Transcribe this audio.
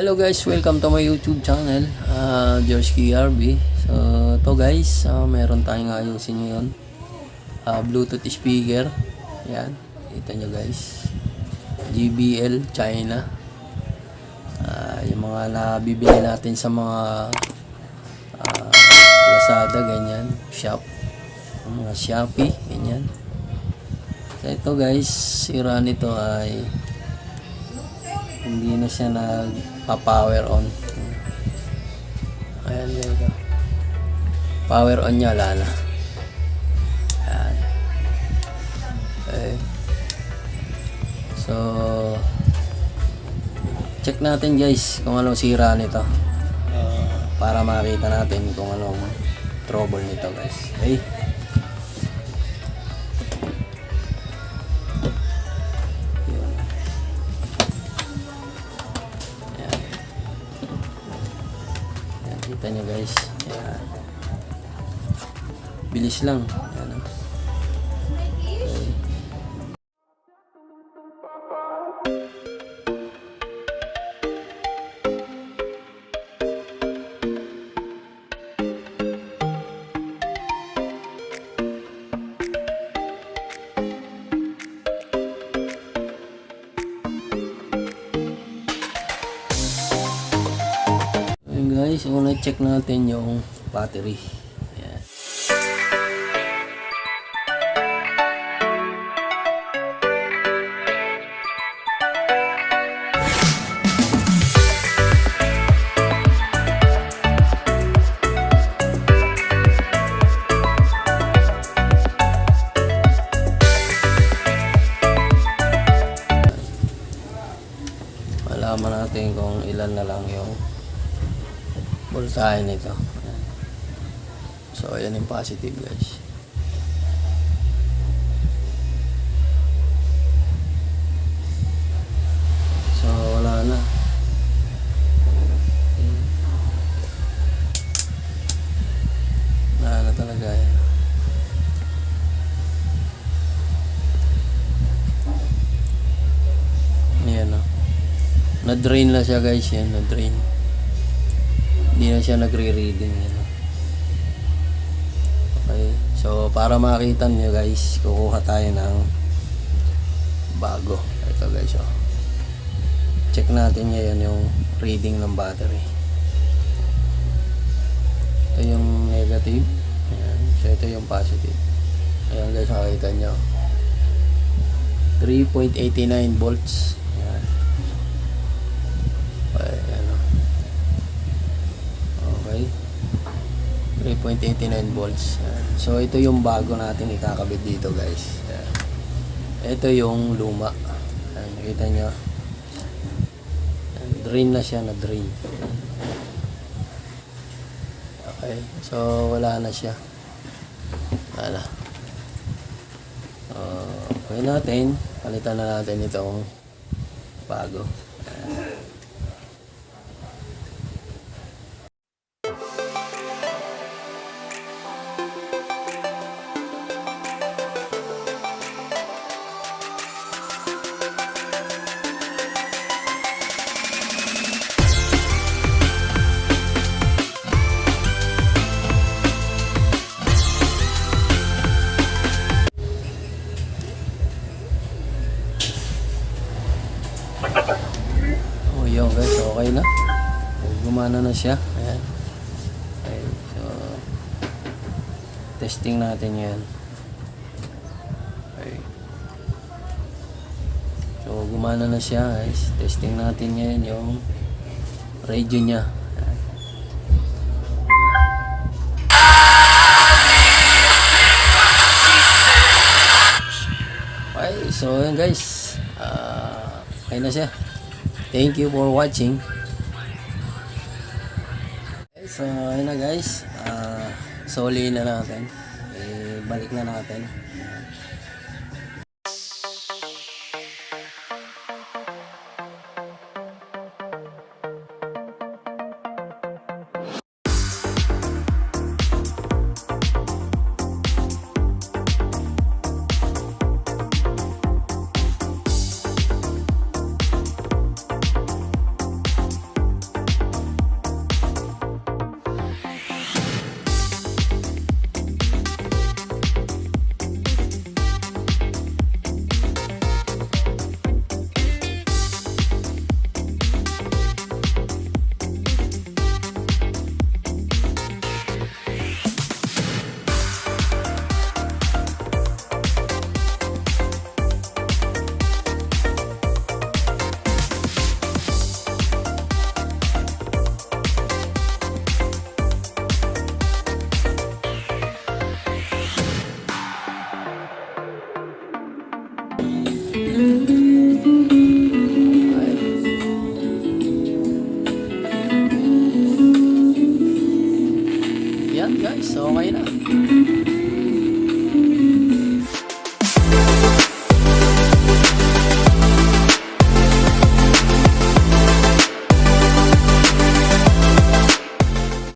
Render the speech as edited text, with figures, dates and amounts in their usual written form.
Hello guys, welcome to my YouTube channel, George KRB. So to guys, meron tayong ayusin ngayon, Bluetooth speaker. Yan, kita nyo guys, JBL China. Yung mga nabibili natin sa mga Lazada, ganyan, shop, mga Shopee, ganyan. So ito guys, sira nito ay hindi na siya nagpa-power on. Ayan, ganito. Power on niya, wala na. Ayan. Okay. So, check natin guys kung anong sira nito. Para makita natin kung anong trouble nito guys. Okay. Kita nyo guys, ayan. Bilis lang, ayan. Okay. Guys, una check natin yung battery. Ayan. Malaman natin kung ilan na lang yung voltahe nito. Ayan. So ayan yung positive guys. So wala na. Wala na talaga yan. Ayan o. Na-drain na siya guys. Yan, na-drain. Hindi na siya nagre-reading. Okay. So, para makita nyo guys, kukuha tayo ng bago. Ito guys, oh. Check natin ngayon yung reading ng battery. Ito yung negative. Ayan. So, ito yung positive. Ayan guys, makikita nyo. 3.89 volts. Ayan. Okay, ayan o. 3.89 volts. So ito yung bago natin ikakabit dito guys. Ito yung luma. Nakita nyo, drain na siya, na drain. Okay, so wala na siya, wala. Okay natin, palitan na natin itong bago. Oh, yun guys, okay na. Gumana na siya. Ayan. Okay, so testing natin yan. Okay. So gumana na siya guys. Testing natin yan yung radio niya. Ayan. Okay, so yan guys. Okay na siya. Thank you for watching. Okay, so ayun na guys. Soli na natin. Balik na natin.